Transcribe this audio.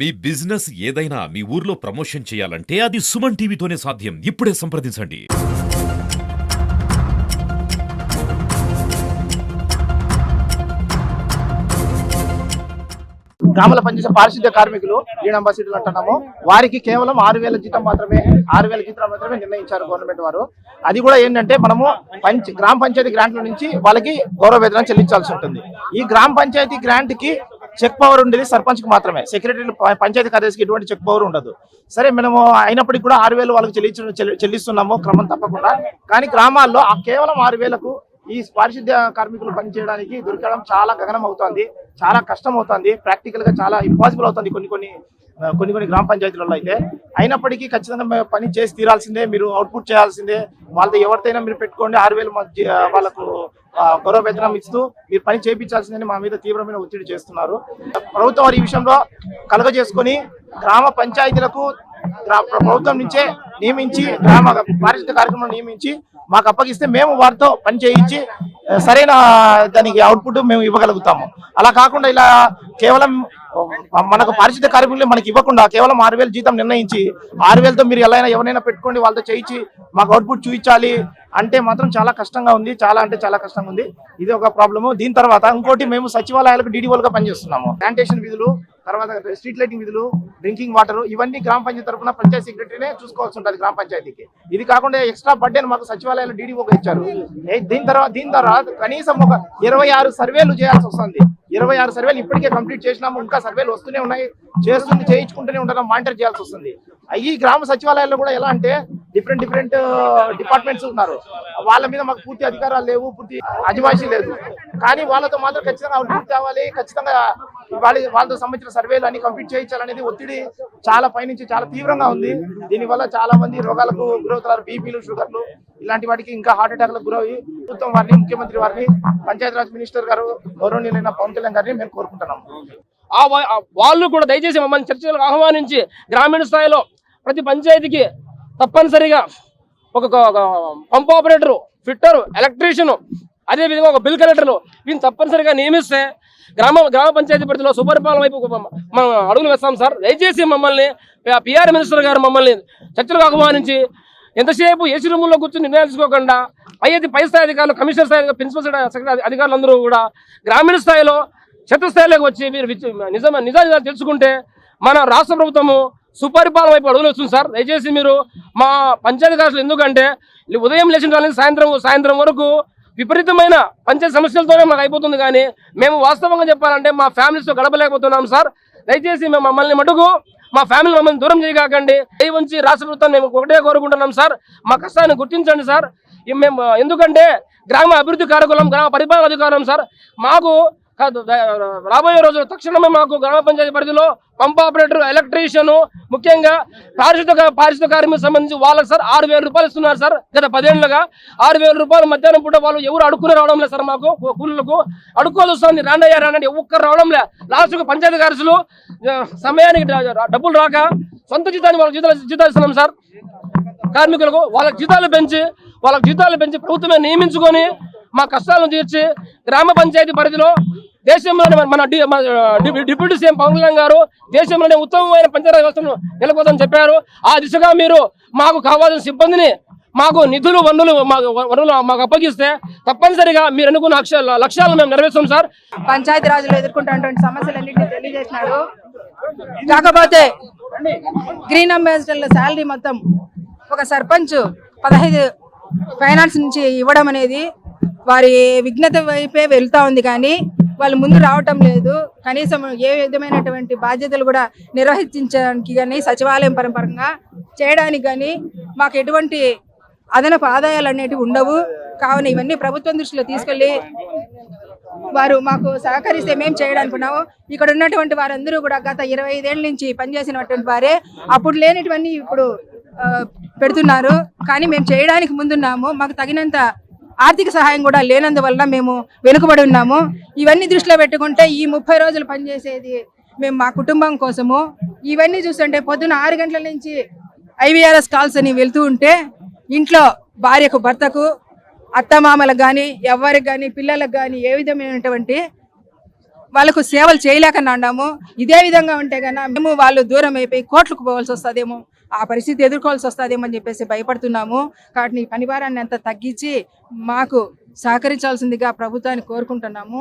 మీ business ఏదైనా మీ ఊర్లో promotion చేయాలంటే అది సుమన్ టీవీతోనే సాధ్యం. ఇప్పుడే సంప్రదించండి. గ్రామాల పనిచేసే పారిశుద్ధ్య కార్మికులు యూనియన్ అంబాసిడర్లు అంటున్నాము. వారికి కేవలం 6,000 జీతం మాత్రమే నిర్ణయించారు గవర్నమెంట్ వారు. అది కూడా ఏంటంటే మనము గ్రామ పంచాయతీ గ్రాంట్ల నుంచి వాళ్ళకి గౌరవ వేతనం చెల్లించాల్సి ఉంటుంది. ఈ గ్రామ పంచాయతీ గ్రాంట్ కి చెక్ పవర్ ఉండేది సర్పంచ్ కి మాత్రమే, సెక్రటరీ పంచాయతీ కార్యదర్శికి ఎటువంటి చెక్ పవర్ ఉండదు. సరే, మనము అయినప్పటికీ కూడా 6,000 వాళ్ళకి చెల్లిస్తున్నాము క్రమం తప్పకుండా. కానీ గ్రామాల్లో కేవలం 6,000కు ఈ పారిశుద్ధ్య కార్మికులు పనిచేయడానికి దొరకడం చాలా గగనం అవుతుంది, చాలా కష్టం అవుతుంది, ప్రాక్టికల్ గా చాలా ఇంపాసిబుల్ అవుతుంది కొన్ని గ్రామ పంచాయతీలలో అయితే. అయినప్పటికీ ఖచ్చితంగా పని చేసి తీరాల్సిందే, మీరు అవుట్పుట్ చేయాల్సిందే. వాళ్ళతో ఎవరితోనైనా మీరు పెట్టుకోండి, 6,000 వాళ్ళకు గౌరవ వేతనం ఇస్తూ మీరు పని చేయించాల్సిందని మా మీద తీవ్రమైన ఒత్తిడి చేస్తున్నారు. ప్రభుత్వం వారి ఈ విషయంలో కలగజేసుకొని గ్రామ పంచాయతీలకు ప్రభుత్వం నుంచే నియమించి గ్రామ పారిశుద్ధ్య కార్యక్రమం నియమించి మాకు అప్పగిస్తే మేము వారితో పని చేయించి సరైన దానికి అవుట్పుట్ మేము ఇవ్వగలుగుతాము. అలా కాకుండా ఇలా కేవలం మనకు పారిశుద్ధ్య కార్మికులు మనకి ఇవ్వకుండా కేవలం 6,000 జీతం నిర్ణయించి 6,000తో మీరు ఎవరైనా పెట్టుకోండి వాళ్ళతో చేయించి మాకు అవుట్పుట్ చూపించాలి అంటే మాత్రం చాలా కష్టంగా ఉంది, చాలా అంటే చాలా కష్టంగా ఉంది. ఇది ఒక ప్రాబ్లము. దీని తర్వాత ఇంకోటి, మేము సచివాలయాలకు డీడీఓలుగా పనిచేస్తున్నాము. శానిటేషన్ విధులు, తర్వాత స్ట్రీట్ లైటింగ్ విధులు, డ్రింకింగ్ వాటర్, ఇవన్నీ గ్రామ పంచాయతీ తరఫున పంచాయతీ సెక్రటరీనే చూసుకోవాల్సి ఉంటుంది గ్రామ పంచాయతీకి. ఇది కాకుండా ఎక్స్ట్రా బర్డెన్ మాకు సచివాలయాలు డీడీఓగా ఇచ్చారు. దీని తర్వాత కనీసం ఒక 26 సర్వేలు చేయాల్సి వస్తుంది. 26 సర్వేలు ఇప్పటికే కంప్లీట్ చేసినాము, ఇంకా సర్వేలు వస్తూనే ఉన్నాయి, చేయించుకుంటూనే ఉంటాం, మానిటర్ చేయాల్సి వస్తుంది. ఈ గ్రామ సచివాలయాల్లో కూడా ఎలా అంటే డిఫరెంట్ డిపార్ట్మెంట్స్ ఉన్నారు, వాళ్ళ మీద మాకు పూర్తి అధికారాలు లేవు, పూర్తి అజమాయిషీ లేదు. కానీ వాళ్ళతో మాత్రం ఖచ్చితంగా అవుట్పుట్ తేవాలి, ఖచ్చితంగా వాళ్ళతో సంబంధించిన సర్వేలు అన్ని కంప్లీట్ చేయించాలనేది ఒత్తిడి చాలా పైనుంచి చాలా తీవ్రంగా ఉంది. దీనివల్ల చాలా మంది రోగాలకు గురవుతున్నారు, బీపీలు, షుగర్లు, ఇలాంటి వాటికి ఇంకా హార్ట్ అటాక్లకు గురవి ప్రభుత్వం వారిని, ముఖ్యమంత్రి వారిని, పంచాయతీరాజ్ మినిస్టర్ గారు గౌరవనీయులైన పవన్ కళ్యాణ్ గారిని మేము కోరుకుంటున్నాము. వాళ్ళు కూడా దయచేసి మమ్మల్ని చర్చలకు ఆహ్వానించి గ్రామీణ స్థాయిలో ప్రతి పంచాయతీకి తప్పనిసరిగా ఒక పంప్ ఆపరేటరు, ఫిట్టరు, ఎలక్ట్రీషియను, అదేవిధంగా ఒక బిల్ కలెక్టర్లు వీళ్ళు తప్పనిసరిగా నియమిస్తే గ్రామ పంచాయతీ పరిధిలో సుపరిపాలన వైపు మనం అడుగులు వేస్తాం సార్. దయచేసి మమ్మల్ని పిఆర్ మినిస్టర్ గారు మమ్మల్ని చర్చలకు ఆహ్వానించి ఎంతసేపు ఏసీ రూముల్లో కూర్చొని నిర్ణయాలు తీసుకోకుండా పై స్థాయి అధికారులు, కమిషనర్ స్థాయి, ప్రిన్సిపల్ సెక్రటరీ అధికారులు అందరూ కూడా గ్రామీణ స్థాయిలో క్షేత్రస్థాయిలోకి వచ్చి మీరు నిజాలు తెలుసుకుంటే మన రాష్ట్ర ప్రభుత్వము సుపరిపాలన వైపు అడుగులు వస్తుంది సార్. దయచేసి మీరు మా పంచాయతీ కార్యాలయాలు, ఎందుకంటే ఉదయం లేచిన వాళ్ళని సాయంత్రం వరకు విపరీతమైన పంచాయతీ సమస్యలతోనే మాకు అయిపోతుంది. కానీ మేము వాస్తవంగా చెప్పాలంటే మా ఫ్యామిలీస్తో గడపలేకపోతున్నాం సార్. దయచేసి మమ్మల్ని మటుకు మా ఫ్యామిలీ మమ్మల్ని దూరం చేయకండి. దయ ఉంచి రాష్ట్ర ప్రభుత్వం మేము ఒకటే కోరుకుంటున్నాం సార్, మా కష్టాన్ని గుర్తించండి సార్. మేము ఎందుకంటే గ్రామ అభివృద్ధి కార్యక్రమం, గ్రామ పరిపాలన అధికారం సార్. మాకు రాబోయే రోజులు తక్షణమే మాకు గ్రామ పంచాయతీ పరిధిలో పంప్ ఆపరేటర్, ఎలక్ట్రీషియన్, ముఖ్యంగా పారిశుద్ధ్య కార్మికులకు సంబంధించి వాళ్ళకి సార్ 6,000 రూపాయలు ఇస్తున్నారు సార్. గత 10 ఏళ్లుగా 6,000 రూపాయలు మధ్యాహ్నం పూట వాళ్ళు ఎవరు అడుక్కుని రావడం లేదు సార్. మాకు కూలీలకు అడుక్కోవాల్సి వస్తుంది, రాండి ఒక్కరు రావడం లేదు. లాస్ట్కు పంచాయతీ కార్యదర్శులు సమయానికి డబ్బులు రాక సొంత జీతాన్ని వాళ్ళకి జీతాలు ఇస్తున్నాం సార్. కార్మికులకు వాళ్ళకి జీతాలు పెంచి ప్రభుత్వమే నియమించుకొని మా కష్టాలను తీర్చి గ్రామ పంచాయతీ పరిధిలో దేశంలోనే మన డిప్యూటీ సీఎం పవన్ కళ్యాణ్ గారు దేశంలోనే ఉత్తమమైన పంచాయతీ వ్యవస్థను నెలకొల్పాలని చెప్పారు. ఆ దిశగా మీరు మాకు కావాల్సిన సిబ్బందిని, మాకు నిధులు, వనరులు మాకు అప్పగిస్తే తప్పనిసరిగా మీరు అనుకున్న లక్ష్యాలను మేము నెరవేర్చాం సార్. పంచాయతీ రాజులు ఎదుర్కొంటున్నటువంటి సమస్యలన్నింటినీ తెలియజేసినారు. కాకపోతే గ్రీన్ అంబాసిడర్ల శాలరీ మొత్తం ఒక సర్పంచ్ 15 ఫైనాన్స్ నుంచి ఇవ్వడం అనేది వారి విఘ్నత వైపే వెళ్తా ఉంది, కానీ వాళ్ళు ముందు రావటం లేదు. కనీసం ఏ విధమైనటువంటి బాధ్యతలు కూడా నిర్వహించడానికి కానీ, సచివాలయం పరంపరంగా చేయడానికి కానీ మాకు ఎటువంటి అదనపు ఆదాయాలు అనేటివి ఉండవు. కావున ఇవన్నీ ప్రభుత్వం దృష్టిలో తీసుకెళ్ళి వారు మాకు సహకరిస్తే మేము చేయడానికి ఉన్నాము. ఇక్కడ ఉన్నటువంటి వారందరూ కూడా గత 25 ఏళ్ళ నుంచి పనిచేసినటువంటి వారే. అప్పుడు లేనిటివన్నీ ఇప్పుడు పెడుతున్నారు, కానీ మేము చేయడానికి ముందున్నాము. మాకు తగినంత ఆర్థిక సహాయం కూడా లేనందువల్ల మేము వెనుకబడి ఉన్నాము. ఇవన్నీ దృష్టిలో పెట్టుకుంటే ఈ 30 రోజులు పనిచేసేది మేము మా కుటుంబం కోసము. ఇవన్నీ చూస్తుంటే పొద్దున్న 6 గంటల నుంచి IVRS కాల్స్ అని వెళ్తూ ఉంటే ఇంట్లో భార్యకు, భర్తకు, అత్తమామలకు కానీ, ఎవరికి కానీ, పిల్లలకు కానీ ఏ విధమైనటువంటి వాళ్ళకు సేవలు చేయలేకన్నా ఉన్నాము. ఇదే విధంగా ఉంటే కన్నా మేము వాళ్ళు దూరం అయిపోయి కోర్టుకు పోవాల్సి వస్తుందేమో, ఆ పరిస్థితి ఎదుర్కోవాల్సి వస్తుందేమో అని చెప్పేసి భయపడుతున్నాము. కాబట్టి ఈ పని భారాన్ని అంతా తగ్గించి మాకు సహకరించాల్సిందిగా ప్రభుత్వాన్ని కోరుకుంటున్నాము.